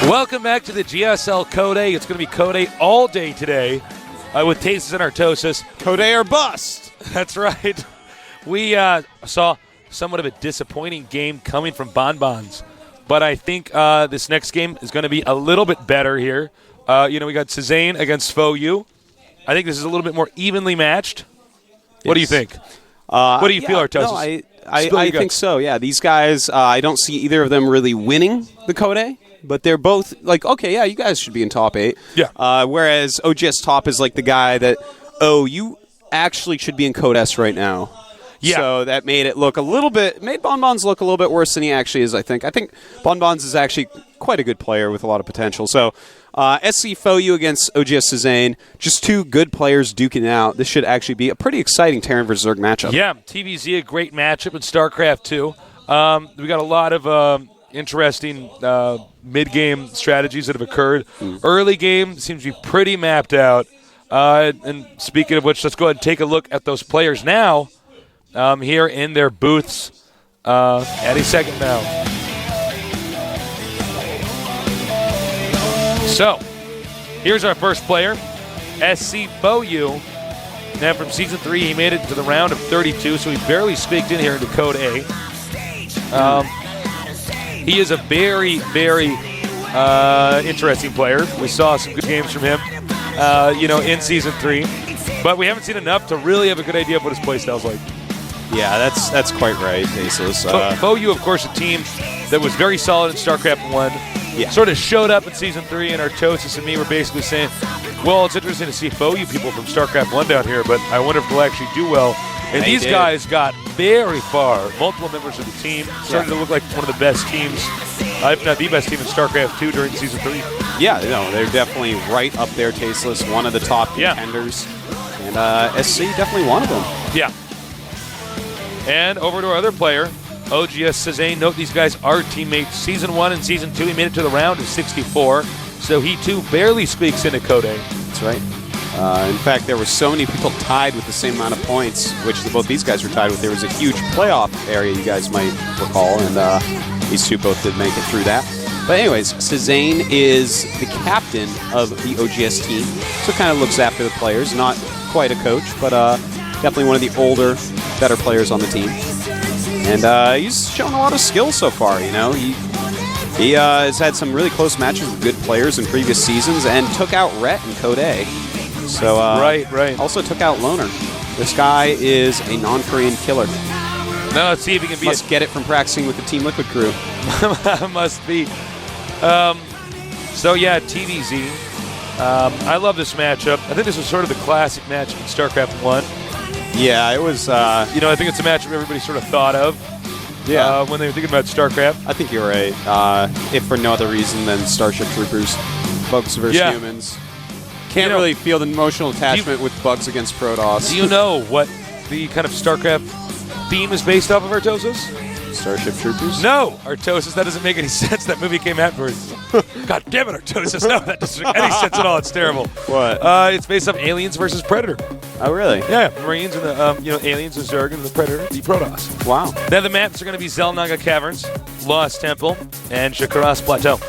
Welcome back to the GSL Code A. It's going to be Code A all day today with Tastes and Artosis. Code A or bust. That's right. We saw somewhat of a disappointing game coming from Bonbons, but I think this next game is going to be a little bit better here. We got Cezanne against Ro8. I think this is a little bit more evenly matched. What do you think? What do you feel, Artosis? No, I think so, yeah. These guys, I don't see either of them really winning the Code A, but they're both like, okay, yeah, you guys should be in top 8. Yeah. Whereas OGS Top is like the guy that, you actually should be in Code S right now. Yeah. So that made it look made Bonbons look a little bit worse than he actually is, I think. I think Bonbons is actually quite a good player with a lot of potential. So SC Ro8 against OGS Cezanne, just two good players duking it out. This should actually be a pretty exciting Terran vs. Zerg matchup. Yeah, TVZ, a great matchup in StarCraft 2. We got a lot of interesting mid-game strategies that have occurred. Early game seems to be pretty mapped out. And speaking of which, let's go ahead and take a look at those players now here in their booths any second now. So, here's our first player, SC Ro8. Now, from Season 3, he made it to the round of 32, so he barely squeaked in here into Code A. He is a very, very interesting player. We saw some good games from him, in Season 3. But we haven't seen enough to really have a good idea of what his playstyle's like. Yeah, that's quite right, Aceless. Ro8, of course, a team that was very solid in StarCraft 1. Yeah. Sort of showed up in Season 3, and Artosis and me were basically saying, well, it's interesting to see Ro8 people from StarCraft 1 down here, but I wonder if they'll actually do well. And these guys got very far. Multiple members of the team started to look like one of the best teams, if not the best team in StarCraft 2 during Season 3. Yeah, no, they're definitely right up there, Tasteless, one of the top contenders. And SC definitely one of them. Yeah. And over to our other player, OGS Cezanne. Note these guys are teammates. Season 1 and Season 2, he made it to the round of 64. So he, too, barely squeaks into Code A. That's right. In fact, there were so many people tied with the same amount of points, which both these guys were tied with. There was a huge playoff area, you guys might recall, and these two both did make it through that. But anyways, Cezanne is the captain of the OGS team, so kind of looks after the players. Not quite a coach, but definitely one of the older, better players on the team. And he's shown a lot of skill so far, He has had some really close matches with good players in previous seasons and took out Ro8 in Code A. So right. Also took out Loner. This guy is a non-Korean killer. Now let's see if he can be. Must get it from practicing with the Team Liquid crew. Must be. TVZ. I love this matchup. I think this was sort of the classic matchup in StarCraft 1. Yeah, it was. I think it's a matchup everybody sort of thought of. Yeah. When they were thinking about StarCraft. I think you're right. If for no other reason than Starship Troopers, Bugs versus humans. Can't really feel the emotional attachment with Bugs against Protoss. Do you know what the kind of StarCraft theme is based off of, Artosis? Starship Troopers? No, Artosis, that doesn't make any sense. That movie came afterwards. God damn it, Artosis. No, that doesn't make any sense at all. It's terrible. What? It's based off Aliens versus Predator. Oh, really? Yeah, Marines and the Aliens, the Zerg, and the Predator, the Protoss. Wow. Now the maps are going to be Xel'Naga Caverns, Lost Temple, and Shakaras Plateau.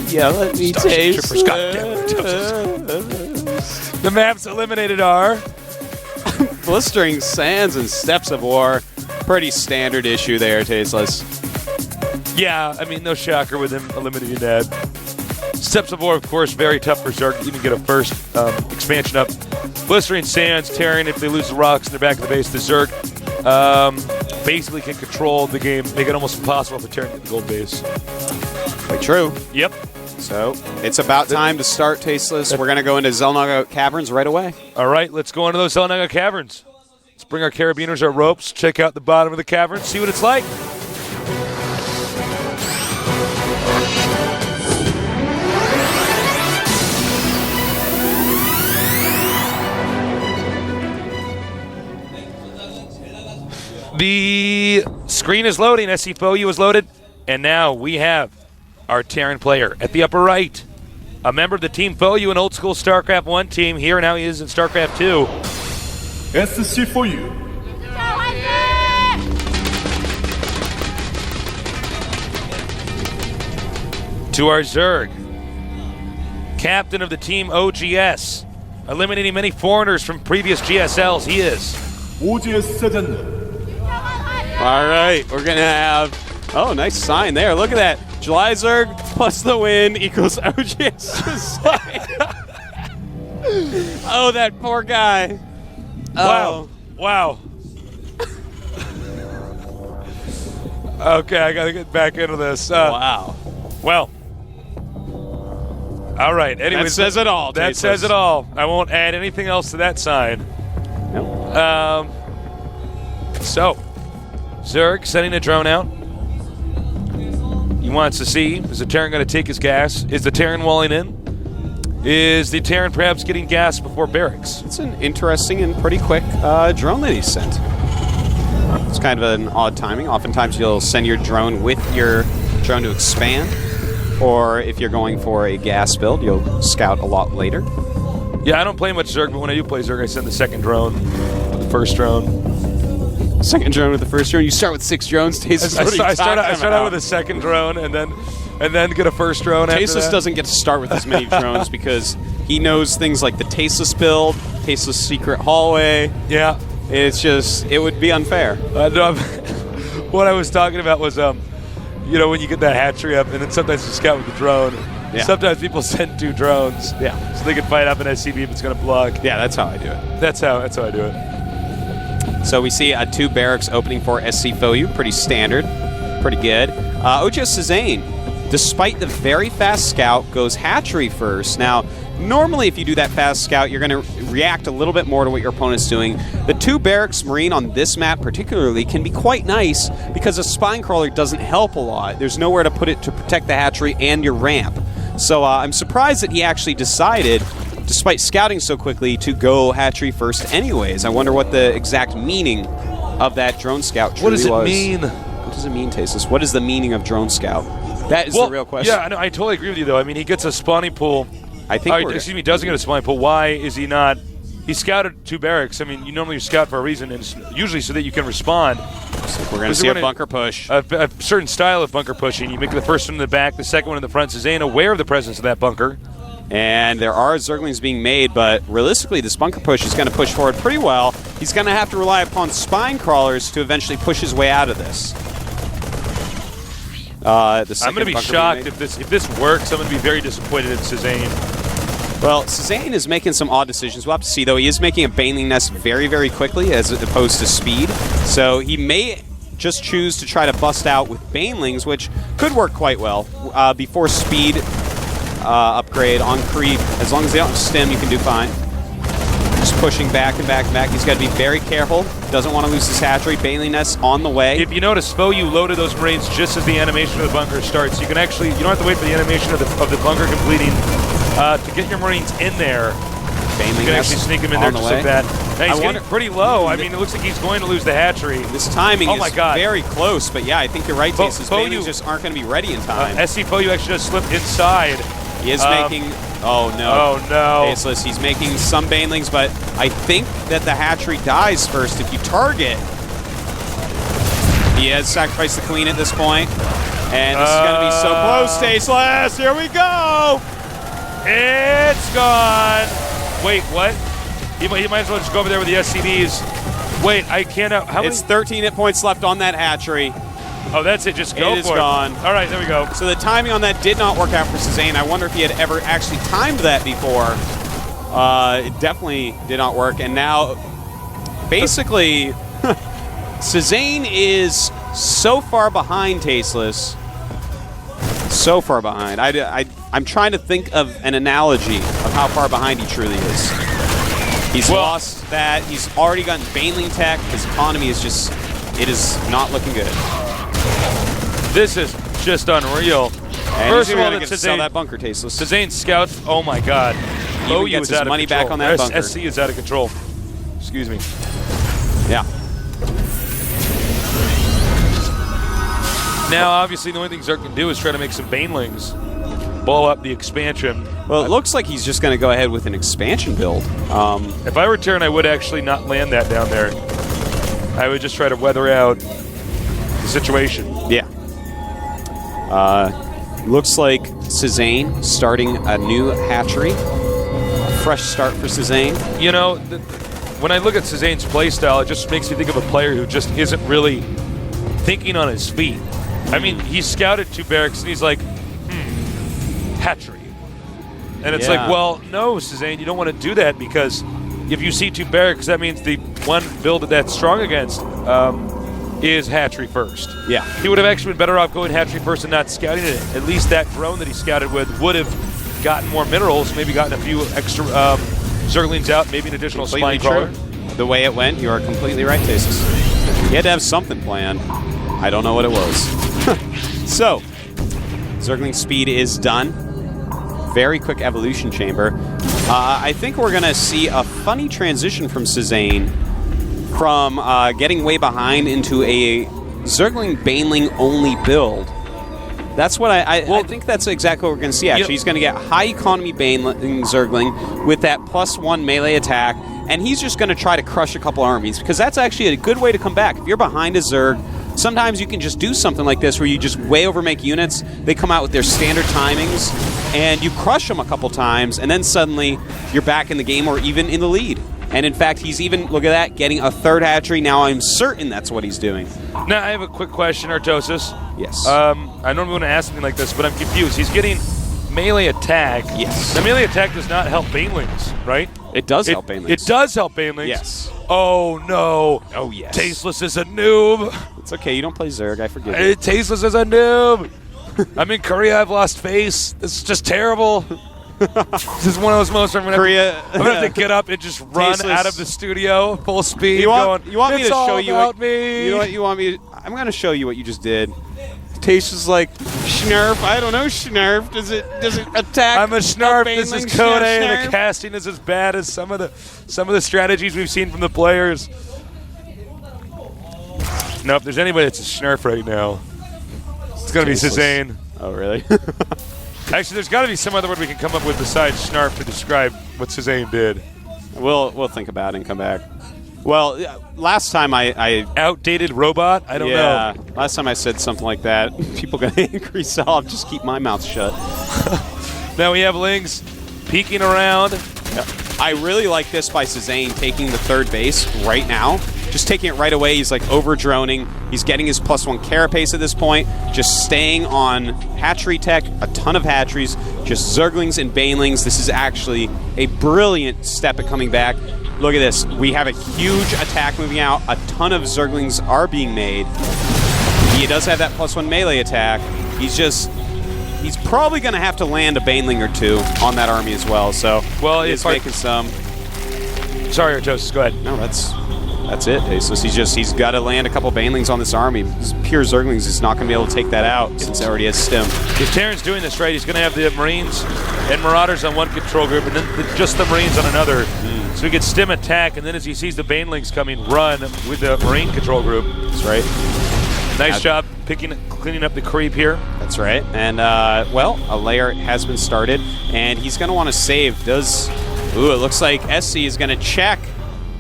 Yeah, let me taste. taste. God damn it, the maps eliminated are Blistering Sands and Steps of War. Pretty standard issue there, Tasteless. Yeah, I mean, no shocker with him eliminating that. Steps of War, of course, very tough for Zerg to even get a first expansion up. Blistering Sands, Terran, if they lose the rocks in the back of the base, the Zerg basically can control the game, make it almost impossible for Terran to get the gold base. Quite true. Yep. So, it's about time to start, Tasteless. We're going to go into Xel'Naga Caverns right away. All right, let's go into those Xel'Naga Caverns. Let's bring our carabiners, our ropes, check out the bottom of the cavern, see what it's like. The screen is loading. SC Ro8 is loaded. And now we have our Terran player at the upper right. A member of the Team Ro8, an old school StarCraft 1 team. Here now he is in StarCraft 2. SC Ro8. to our Zerg. Captain of the team OGS. Eliminating many foreigners from previous GSLs. He is. OGS Cezanne. All right, we're going to have, oh, nice sign there. Look at that. July Zerg plus the win equals OGS. Oh, that poor guy. Wow. Oh. Wow. Okay, I got to get back into this. Wow. Well. All right. Anyways, That says it all. That says it all. I won't add anything else to that sign. Nope. So, Zerg sending a drone out. He wants to see, is the Terran going to take his gas? Is the Terran walling in? Is the Terran perhaps getting gas before barracks? It's an interesting and pretty quick drone that he sent. It's kind of an odd timing. Oftentimes you'll send your drone with your drone to expand, or if you're going for a gas build, you'll scout a lot later. Yeah, I don't play much Zerg, but when I do play Zerg, I send the second drone with the first drone. Second drone with the first drone. You start with 6 drones. I start out with a second drone and then get a first drone. Tasteless doesn't get to start with as many drones because he knows things like the Tasteless build, Tasteless secret hallway. Yeah, it's just, it would be unfair. What I was talking about was, when you get that hatchery up, and then sometimes you scout with the drone. Yeah. Sometimes people send 2 drones. Yeah. So they can fight up an SCV if it's going to block. Yeah, that's how I do it. That's how I do it. So we see 2 barracks opening for SC Foyu. Pretty standard. Pretty good. OGS Cezanne, despite the very fast scout, goes hatchery first. Now, normally if you do that fast scout, you're going to react a little bit more to what your opponent's doing. The 2 barracks Marine on this map particularly can be quite nice because a spine crawler doesn't help a lot. There's nowhere to put it to protect the hatchery and your ramp. So I'm surprised that he actually decided, despite scouting so quickly, to go hatchery first anyways. I wonder what the exact meaning of that drone scout truly was. What does it mean? What does it mean, Tasteless? What is the meaning of drone scout? That is the real question. Yeah, I totally agree with you, though. I mean, he gets a spawning pool. I think doesn't get a spawning pool. Why is he not? He scouted 2 barracks. I mean, you normally scout for a reason, and it's usually so that you can respond. We're going to see a bunker push. A certain style of bunker pushing. You make the first one in the back, the second one in the front. Cezanne aware of the presence of that bunker. And there are Zerglings being made, but realistically, this bunker push is going to push forward pretty well. He's going to have to rely upon spine crawlers to eventually push his way out of this. I'm going to be shocked if this works. I'm going to be very disappointed in Cezanne. Well, Cezanne is making some odd decisions. We'll have to see, though. He is making a Baneling Nest very, very quickly as opposed to speed. So he may just choose to try to bust out with Banelings, which could work quite well. Before speed upgrade on creep, as long as they don't stem, you can do fine. Just pushing back and back and back. He's got to be very careful. Doesn't want to lose his hatchery. Baneling Nest on the way. If you notice, Foyu loaded those Marines just as the animation of the bunker starts. You can actually, you don't have to wait for the animation of the bunker completing to get your Marines in there. Baneling you can actually sneak them in there just like that. Now he's getting pretty low. I mean, it looks like he's going to lose the hatchery. This timing is very close, but yeah, I think you're right, Tasteless. Banelings just aren't going to be ready in time. SC Foyu actually just slipped inside. He is making... Oh, no. Oh, no. Tasteless. He's making some Banelings, but I think that the hatchery dies first if you target. He has sacrificed the queen at this point. And this is going to be so close, Tasteless. Here we go. It's gone. Wait, what? He might as well just go over there with the SCVs. Wait, I can't... It's 13 hit points left on that hatchery. Oh, that's it. Just go for it. It is gone. All right, there we go. So the timing on that did not work out for Cezanne. I wonder if he had ever actually timed that before. It definitely did not work. And now, basically, Cezanne is so far behind Tasteless. So far behind. I'm trying to think of an analogy of how far behind he truly is. He's lost that. He's already gotten Baneling tech. His economy is just... It is not looking good. This is just unreal. And first of all, to sell that bunker, Tasteless. Cezanne scouts. Oh my God. He gets his money back on that bunker. SC is out of control. Excuse me. Yeah. Now, obviously, the only thing Zerg can do is try to make some Banelings. Ball up the expansion. Well, it looks like he's just going to go ahead with an expansion build. If I were Terran, I would actually not land that down there. I would just try to weather out the situation. Yeah. Looks like Cezanne starting a new hatchery. A fresh start for Cezanne. You know, when I look at Cezanne's play style, it just makes me think of a player who just isn't really thinking on his feet. I mean, he scouted 2 barracks, and he's like, hatchery. And it's like, well, no, Cezanne, you don't want to do that, because if you see 2 barracks, that means the one build that's strong against is hatchery first. Yeah. He would have actually been better off going hatchery first and not scouting it. At least that drone that he scouted with would have gotten more minerals, maybe gotten a few extra Zerglings out, maybe an additional spine crawler. The way it went, you are completely right, Tasis. He had to have something planned. I don't know what it was. So, Zergling speed is done. Very quick evolution chamber. I think we're going to see a funny transition from Cezanne from getting way behind into a Zergling Baneling only build. That's what I think that's exactly what we're going to see, actually. He's going to get high economy Baneling Zergling with that +1 melee attack, and he's just going to try to crush a couple armies, because that's actually a good way to come back. If you're behind a Zerg, sometimes you can just do something like this where you just way overmake units, they come out with their standard timings, and you crush them a couple times, and then suddenly you're back in the game or even in the lead. And in fact, he's even, look at that, getting a 3rd hatchery. Now I'm certain that's what he's doing. Now, I have a quick question, Artosis. Yes. I normally want to ask something like this, but I'm confused. He's getting melee attack. Yes. The melee attack does not help Banelings, right? It does help Banelings. It does help Banelings? Yes. Oh, no. Oh, yes. Tasteless is a noob. It's okay, you don't play Zerg, I forgive you. Tasteless is a noob. I'm in Korea, I've lost face. This is just terrible. This is one of those moments where I'm going to have to get up and just run out of the studio full speed. You want me to show you what me. You know what you want me to, I'm going to show you what you just did. Tasteless like, Schnurf, I don't know, Schnurf. Does it attack? I'm a Schnurf. This is Code A, and the casting is as bad as some of the strategies we've seen from the players. No, if there's anybody that's a Schnurf right now, it's going to be Cezanne. Oh, really? Actually, there's got to be some other word we can come up with besides Schnarf to describe what Cezanne did. We'll think about it and come back. Well, last time I outdated robot? I don't know. Yeah, last time I said something like that, people got angry, so I'll just keep my mouth shut. Now we have Lings peeking around. Yep. I really like this by Cezanne taking the 3rd base right now. Just taking it right away. He's like over-droning. He's getting his +1 carapace at this point. Just staying on hatchery tech, a ton of hatcheries, just Zerglings and Banelings. This is actually a brilliant step at coming back. Look at this. We have a huge attack moving out. A ton of Zerglings are being made. He does have that +1 melee attack. He's probably going to have to land a Baneling or 2 on that army as well. So, he's making some. Sorry, Artosis, go ahead. No, that's it, Tasteless. He's got to land a couple Banelings on this army. This pure Zerglings is not going to be able to take that out since it already has stem. If Terran's doing this right, he's going to have the Marines and Marauders on one control group and then just the Marines on another. So he can stem attack, and then as he sees the Banelings coming, run with the Marine control group. That's right. Nice job cleaning up the creep here. That's right. And, a layer has been started, and he's going to want to save. Ooh, it looks like SC is going to check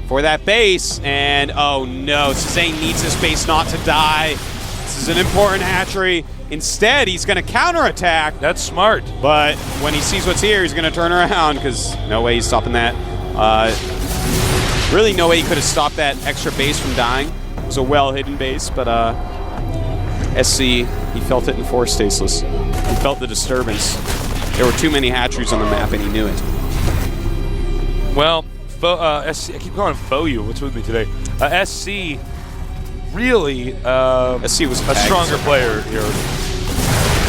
for that base, and oh no, Cezanne needs this base not to die. This is an important hatchery. Instead, he's going to counterattack. That's smart. But when he sees what's here, he's going to turn around, because no way he's stopping that. Really no way he could have stopped that extra base from dying. It was a well-hidden base, but SC, he felt it in Force Tasteless. He felt the disturbance. There were too many hatcheries on the map, and he knew it. Well, SC, I keep calling him Foyu. What's with me today? SC really SC was a stronger player here.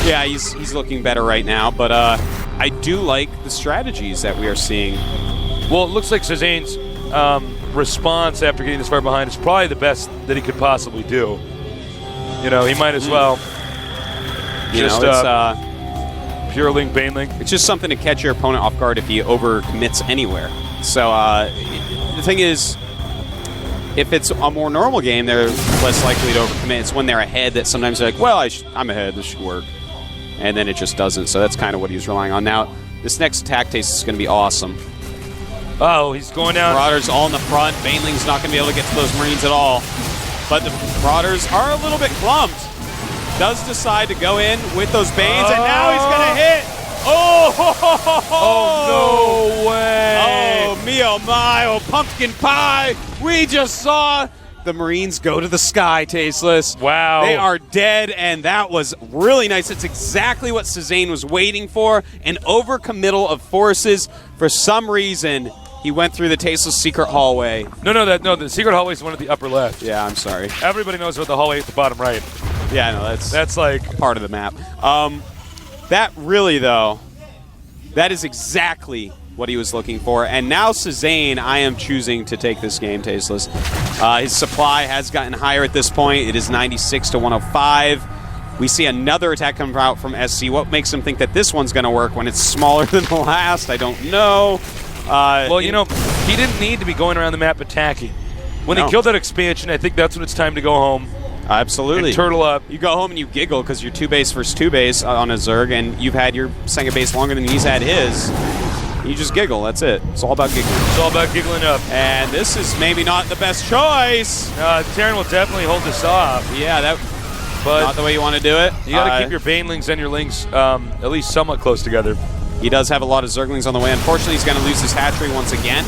Yeah, he's looking better right now, but I do like the strategies that we are seeing. Well, it looks like Cezanne's response after getting this far behind is probably the best that he could possibly do. You know, he might as well just pure Link Baneling. It's just something to catch your opponent off guard if he overcommits anywhere. So the thing is, if it's a more normal game, they're less likely to overcommit. It's when they're ahead that sometimes they're like, well, I'm ahead, this should work. And then it just doesn't. So that's kind of what he's relying on. Now, this next attack taste is going to be awesome. Oh, he's going down. Marauders all in the front. Baneling's not going to be able to get to those Marines at all. But the Marauders are a little bit clumped. does decide to go in with those Banes, and now he's going to hit. Oh, no way. Oh, me, oh, my, oh, pumpkin pie. We just saw the Marines go to the sky, Tasteless. Wow. They are dead, and that was really nice. It's exactly what Cezanne was waiting for, an overcommittal of forces. For some reason, he went through the Tasteless secret hallway. No, the secret hallway is the one at the upper left. Yeah, I'm sorry. Everybody knows about the hallway at the bottom right. Yeah, no, that's like part of the map. That really, though, that is exactly what he was looking for. And now Cezanne, I am choosing to take this game, Tasteless. His supply has gotten higher at this point. It is 96 to 105. We see another attack come out from SC. What makes him think that this one's going to work when it's smaller than the last? I don't know. Well, he didn't need to be going around the map attacking. When he killed that expansion, I think that's when it's time to go home. Absolutely. And turtle up. You go home and you giggle because you're 2-base versus 2-base on a Zerg, and you've had your second base longer than he's had his. You just giggle. That's it. It's all about giggling. It's all about giggling up. And this is maybe not the best choice. Terran will definitely hold this off. Yeah, but not the way you want to do it. You got to keep your Banelings and your Lings at least somewhat close together. He does have a lot of Zerglings on the way. Unfortunately, he's going to lose his hatchery once again.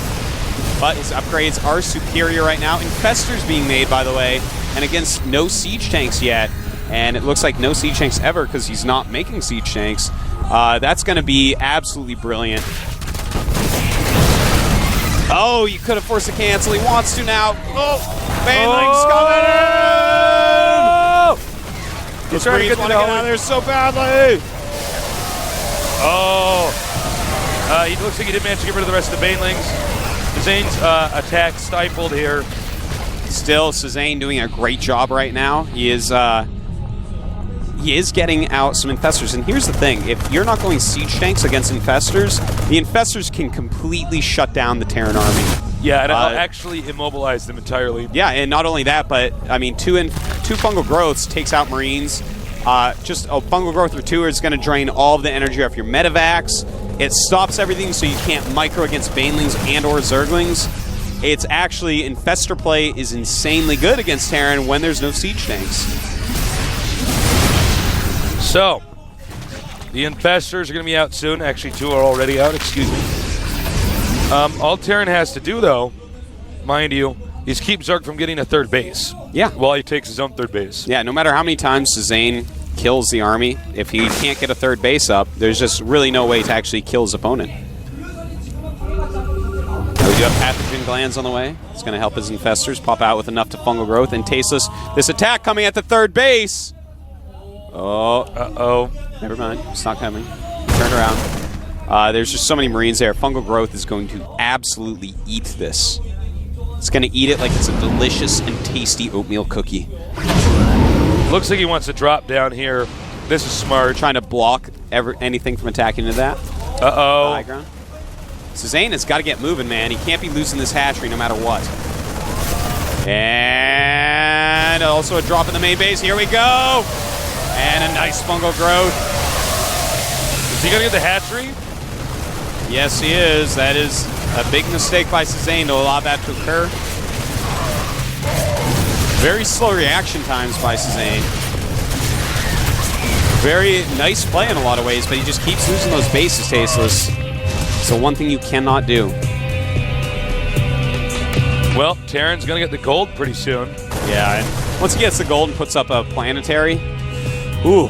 But his upgrades are superior right now. Infestors being made, by the way, and against no siege tanks yet. And it looks like no siege tanks ever because he's not making siege tanks. That's going to be absolutely brilliant. Oh, you could have forced a cancel. He wants to now. Oh, Banelings coming in! He's trying to get want to get out of there so badly. Oh. He looks like he didn't manage to get rid of the rest of the Banelings. Cezanne's attack stifled here. Still, Cezanne doing a great job right now. He is getting out some Infestors. And here's the thing. If you're not going siege tanks against Infestors, the Infestors can completely shut down the Terran army. Yeah, and it'll actually immobilize them entirely. Yeah, and not only that, but, I mean, two fungal growths takes out Marines. Just a fungal growth or two is going to drain all of the energy off your medevacs. It stops everything so you can't micro against Banelings and or Zerglings. It's actually, Infestor play is insanely good against Terran when there's no siege tanks. So, the Infestors are going to be out soon. Actually, 2 are already out, excuse me. All Terran has to do, though, mind you, is keep Zerg from getting a third base. Yeah. While he takes his own third base. Yeah, no matter how many times Cezanne kills the army, if he can't get a third base up, there's just really no way to actually kill his opponent. Now we do have pathogen glands on the way. It's going to help his Infestors pop out with enough to fungal growth. And Tasteless, this attack coming at the third base. Oh. Uh-oh. Never mind. It's not coming. Turn around. There's just so many Marines there. Fungal growth is going to absolutely eat this. It's going to eat it like it's a delicious and tasty oatmeal cookie. Looks like he wants to drop down here. This is smart. Trying to block anything from attacking into that. Uh-oh. High ground. Cezanne has got to get moving, man. He can't be losing this hatchery no matter what. And also a drop in the main base. Here we go. And a nice fungal growth. Is he going to get the hatchery? Yes, he is. That is a big mistake by Cezanne to allow that to occur. Very slow reaction times by Cezanne. Very nice play in a lot of ways, but he just keeps losing those bases, Tasteless. So one thing you cannot do. Well, Terran's going to get the gold pretty soon. Yeah, and once he gets the gold and puts up a planetary, ooh.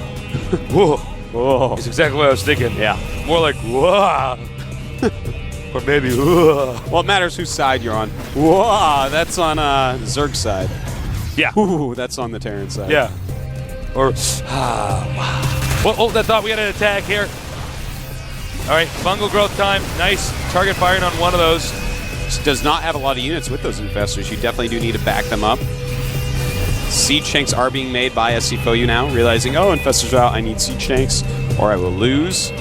Whoa. Whoa. That's exactly what I was thinking. Yeah. More like, whoa. Or maybe, whoa. Well, it matters whose side you're on. Whoa, that's on Zerg's side. Yeah. Ooh, that's on the Terran side. Yeah. Or, well, hold that thought. We got an attack here. All right, fungal growth time. Nice target firing on one of those. Does not have a lot of units with those Infestors. You definitely do need to back them up. Siege tanks are being made by SC Foyu now, realizing, oh, Infestors are out, I need siege tanks, or I will lose.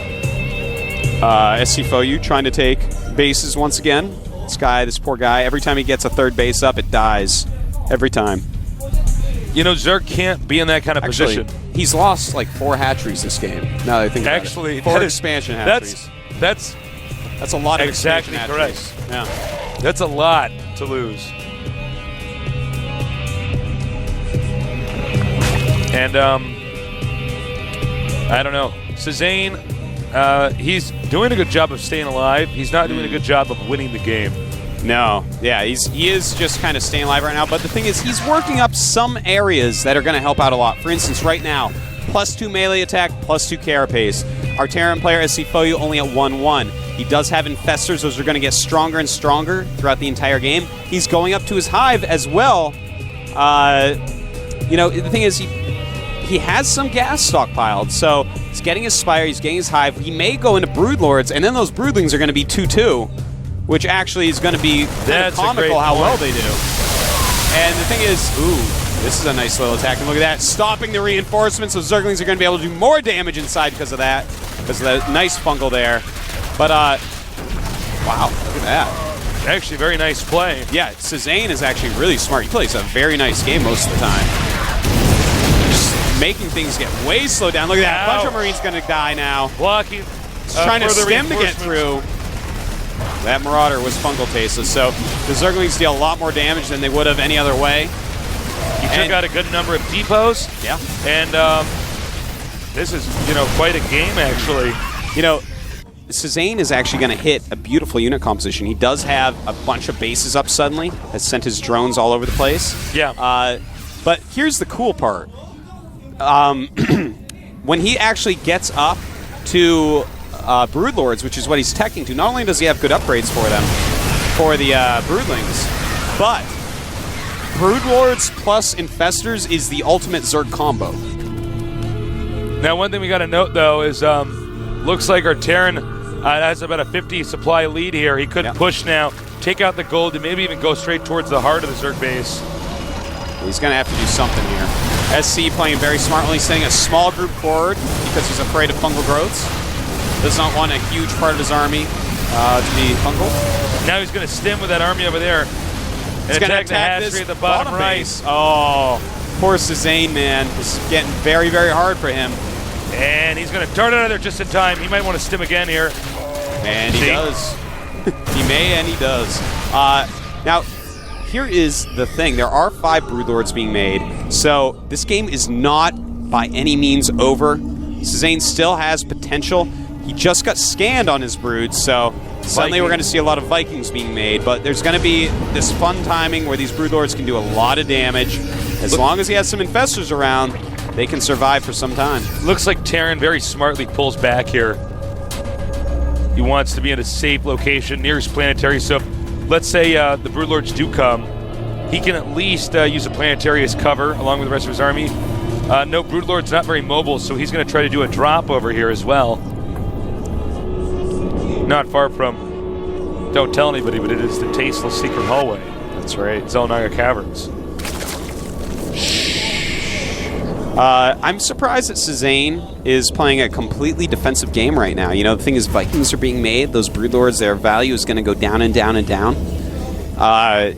SC Foyu trying to take bases once again. This poor guy, every time he gets a third base up, it dies. Every time. You know, Zerg can't be in that kind of position. He's lost like 4 hatcheries this game. Now that I think about it. 4 expansion hatcheries. That's a lot of exactly expansion correct. hatcheries. Yeah. That's a lot to lose. And I don't know. Cezanne, he's doing a good job of staying alive. He's not doing a good job of winning the game. No. Yeah, he is just kind of staying alive right now. But the thing is, he's working up some areas that are going to help out a lot. For instance, right now, +2 melee attack, +2 carapace. Our Terran player, SC Foyu, only at 1-1. He does have infestors. Those are going to get stronger and stronger throughout the entire game. He's going up to his hive as well. You know, the thing is, he has some gas stockpiled, so he's getting his Spire, he's getting his hive. He may go into Broodlords, and then those Broodlings are going to be 2-2, which actually is going to be kind of comical how well they do. And the thing is, ooh, this is a nice little attack. And look at that, stopping the reinforcements, so Zerglings are going to be able to do more damage inside because of that, because of that nice fungal there. But, wow, look at that. Actually, very nice play. Yeah, Cezanne is actually really smart. He plays a very nice game most of the time. Just making things get way slowed down. Look at that. Bunch of Marines going to die now. Blocking. Trying to stem to get through. That Marauder was fungal tasteless, so the Zerglings deal a lot more damage than they would have any other way. He took out a good number of depots. Yeah. And this is, you know, quite a game, actually. You know, Cezanne is actually going to hit a beautiful unit composition. He does have a bunch of bases up suddenly. Has sent his drones all over the place. Yeah. But here's the cool part. When he actually gets up to Broodlords, which is what he's teching to, not only does he have good upgrades for them, for the Broodlings, but Broodlords plus Infestors is the ultimate Zerg combo. Now, one thing we got to note, though, is looks like our Terran has about a 50 supply lead here. He could push now, take out the gold, and maybe even go straight towards the heart of the Zerg base. He's going to have to do something here. SC playing very smart, only sending a small group forward because he's afraid of fungal growths. Does not want a huge part of his army to be fungal. Now he's going to stem with that army over there. He's going to attack this at the bottom right. Base. Oh, poor Cezanne, man. This is getting very, very hard for him. And he's going to dart out of there just in time. He might want to stem again here. And he does. He may and he does. Now, here is the thing. There are 5 Broodlords being made, so this game is not by any means over. Cezanne still has potential. He just got scanned on his broods, so suddenly we're going to see a lot of Vikings being made, but there's going to be this fun timing where these Broodlords can do a lot of damage. As long as he has some Infestors around, they can survive for some time. Looks like Terran very smartly pulls back here. He wants to be in a safe location near his planetary, so let's say the Broodlords do come, he can at least use a planetary as cover along with the rest of his army. No, Broodlord's not very mobile, so he's going to try to do a drop over here as well. Not far from, don't tell anybody, but it is the tasteless secret hallway. That's right. Zelnaga Caverns. I'm surprised that Cezanne is playing a completely defensive game right now. You know, the thing is, Vikings are being made. Those Broodlords, their value is going to go down and down and down.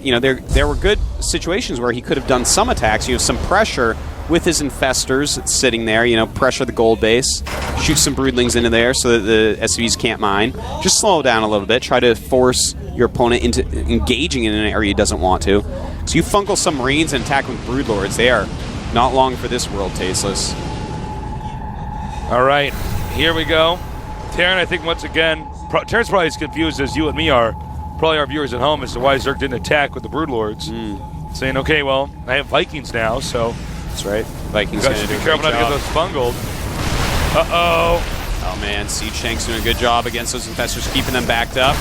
You know, there were good situations where he could have done some attacks, you know, some pressure with his Infestors sitting there, you know, pressure the gold base, shoot some Broodlings into there so that the SCVs can't mine. Just slow down a little bit, try to force your opponent into engaging in an area he doesn't want to. So you fungal some Marines and attack with Broodlords. They are not long for this world, tasteless. All right, here we go. Terran, I think once again, Terran's probably as confused as you and me are, probably our viewers at home, as to why Zerg didn't attack with the Broodlords. Saying, okay, well, I have Vikings now, so... That's right. Vikings got to be careful not to get those bungled. Oh, man, Siege Tank's doing a good job against those Infestors, keeping them backed up.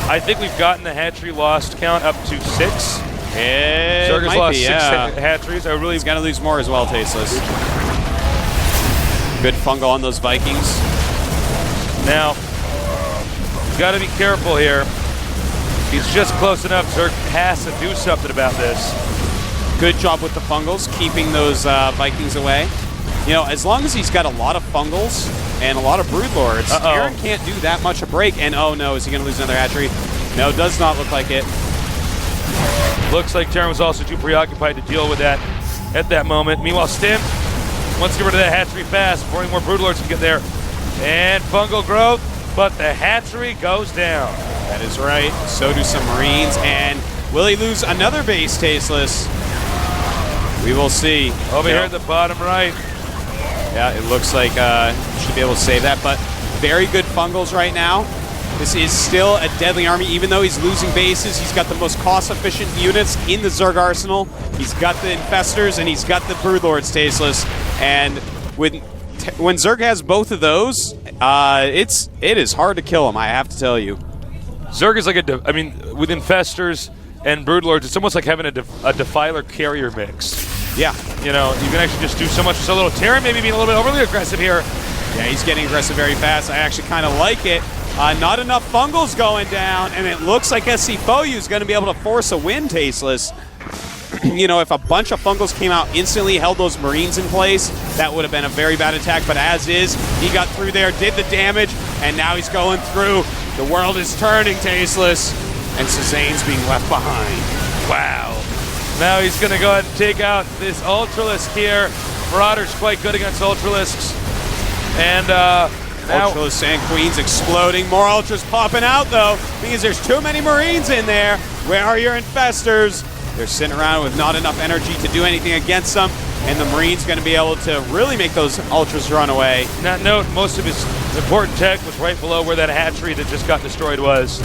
I think we've gotten the hatchery lost count up to 6. Zerg has lost 6 hatcheries. He's got to lose more as well, tasteless. Good fungal on those Vikings. Now, got to be careful here. He's just close enough. Zerg has to do something about this. Good job with the fungals, keeping those Vikings away. You know, as long as he's got a lot of fungals and a lot of Broodlords, Terran can't do that much a break. And oh no, is he going to lose another hatchery? No, does not look like it. Looks like Terran was also too preoccupied to deal with that at that moment. Meanwhile, Stim wants to get rid of that hatchery fast before any more Broodlords can get there. And fungal growth, but the hatchery goes down. That is right. So do some Marines. And will he lose another base, tasteless? We will see. Over here at the bottom right. Yeah, it looks like should be able to save that, but very good fungals right now. This is still a deadly army, even though he's losing bases. He's got the most cost-efficient units in the Zerg arsenal. He's got the Infestors, and he's got the Broodlords, Tasteless. And when Zerg has both of those, it is hard to kill him, I have to tell you. Zerg is like with Infestors and Broodlords, it's almost like having a Defiler carrier mix. Yeah. You know, you can actually just do so much with so little. Terran maybe being a little bit overly aggressive here. Yeah, he's getting aggressive very fast. I actually kind of like it. Not enough fungals going down, and it looks like SC Foyu is going to be able to force a win, Tasteless. You know, if a bunch of fungals came out instantly, held those Marines in place, that would have been a very bad attack. But as is, he got through there, did the damage, and now he's going through. The world is turning, Tasteless, and Cezanne's being left behind. Wow. Now he's going to go ahead and take out this Ultralisk here. Marauder's quite good against Ultralisks. And now Ultralisk and Queens exploding. More Ultras popping out, though, because there's too many Marines in there. Where are your Infestors? They're sitting around with not enough energy to do anything against them, and the Marine's going to be able to really make those Ultras run away. Now note, most of his important tech was right below where that hatchery that just got destroyed was.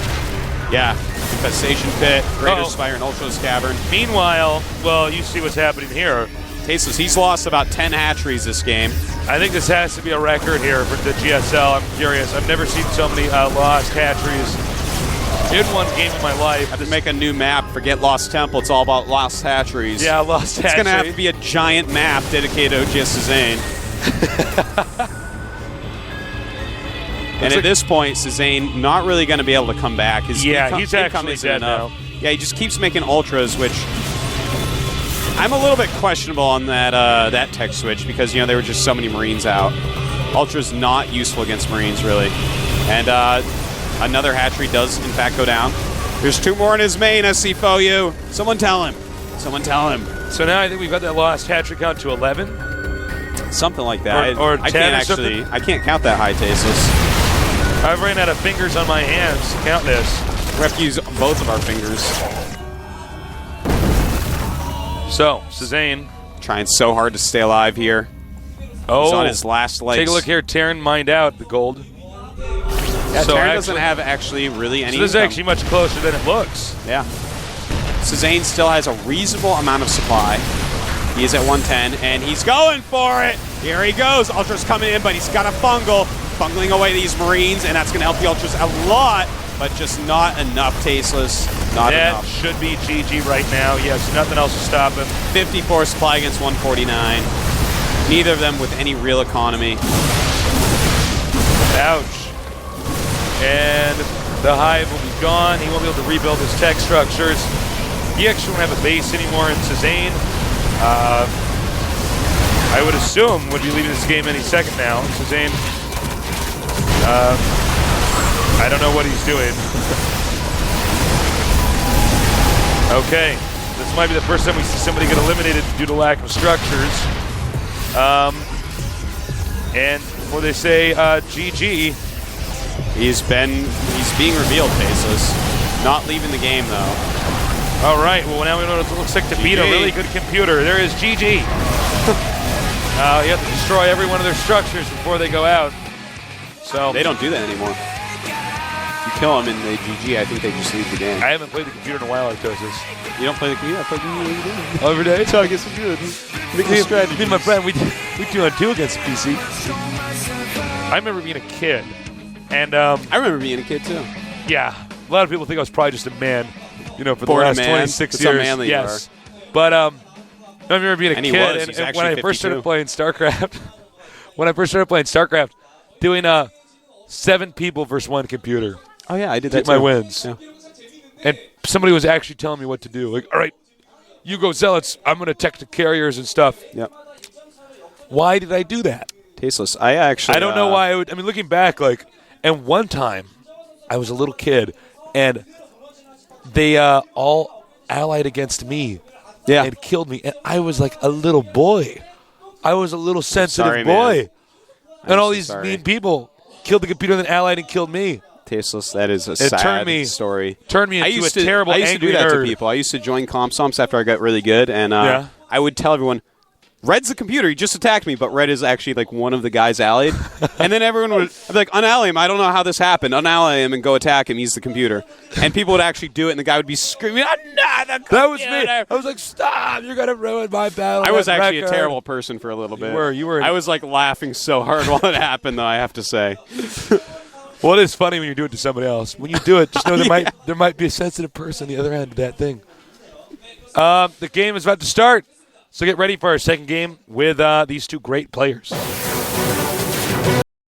Yeah, Infestation Pit, Greater Spire, and Ultralisk Cavern. Meanwhile, well, you see what's happening here. Tasteless, he's lost about 10 hatcheries this game. I think this has to be a record here for the GSL. I'm curious. I've never seen so many lost hatcheries in one game in my life. Have to make a new map. Forget Lost Temple. It's all about lost hatcheries. Yeah, lost hatcheries. It's going to have to be a giant map dedicated to OGS Cezanne. And at this point, Cezanne not really going to be able to come back. His he's income actually isn't dead enough. now. Yeah, he just keeps making Ultras, which I'm a little bit questionable on that tech switch because, you know, there were just so many Marines out. Ultra's not useful against Marines, really. And another hatchery does, in fact, go down. There's 2 more in his main, SC Foyu. Someone tell him. Someone tell him. So now I think we've got that lost hatchery count to 11. Something like that. Or 10 I can't or actually. something? I can't count that high, Tasteless. I've ran out of fingers on my hands to count this. We have to use both of our fingers. So, Cezanne. Trying so hard to stay alive here. He's on his last legs. Take a look here. Terran mined out the gold. Yeah, so Terran doesn't have actually really any So this is income. actually much closer than it looks. Yeah. Cezanne still has a reasonable amount of supply. He is at 110, and he's going for it. Here he goes. Ultra's coming in, but he's got a fungling away these Marines, and that's going to help the Ultras a lot, but just not enough, Tasteless. Not enough. That should be GG right now. He has nothing else to stop him. 54 supply against 149. Neither of them with any real economy. Ouch. And the hive will be gone. He won't be able to rebuild his tech structures. He actually won't have a base anymore in Cezanne. I would assume would be leaving this game any second now. Cezanne, I don't know what he's doing. Okay, this might be the first time we see somebody get eliminated due to lack of structures. And before they say GG, He's being revealed, Tasteless. Not leaving the game, though. all right, well, now we know what it looks like to beat a really good computer. There is GG. You have to destroy every one of their structures before they go out. So They don't do that anymore. If you kill them in the GG, I think they just leave the game. I haven't played the computer in a while, Artosis. You don't play the computer? I play the computer. Every day? That's how I get some good. Me and my friend, we 2-on-2 against the PC. I remember being a kid. And, I remember being a kid, too. yeah, a lot of people think I was probably just a man, you know, for the Born a last man. 26 That's how years. manly you yes. But, I remember being a And he kid, was. He's and when actually I first 52. started playing StarCraft, doing 7 people versus 1 computer. Oh, yeah, I did Get that, my too. wins. Yeah. And somebody was actually telling me what to do. Like, all right, you go Zealots, I'm going to tech the carriers and stuff. Yep. Why did I do that? Tasteless. I don't know why I would. I mean, looking back, and one time I was a little kid, and they all allied against me and killed me, and I was like a little boy. I was a little sensitive boy. Man. And all these mean people killed the computer, then allied and killed me. Tasteless. That is a sad story. Turned me into a terrible, I used to angry do that nerd. to people. I used to join comp somps after I got really good, and I would tell everyone, Red's the computer. He just attacked me, but Red is actually like one of the guys allied. And then everyone would be like, unally him. I don't know how this happened. Unally him and go attack him. He's the computer. And people would actually do it, and the guy would be screaming, That was me. I was like, stop. You're going to ruin my battle. I was actually a terrible person for a little bit. You were. I was like laughing so hard while it happened, though, I have to say. Well, it is funny when you do it to somebody else. When you do it, just know there might be a sensitive person on the other end of that thing. The game is about to start. So get ready for our second game with these two great players.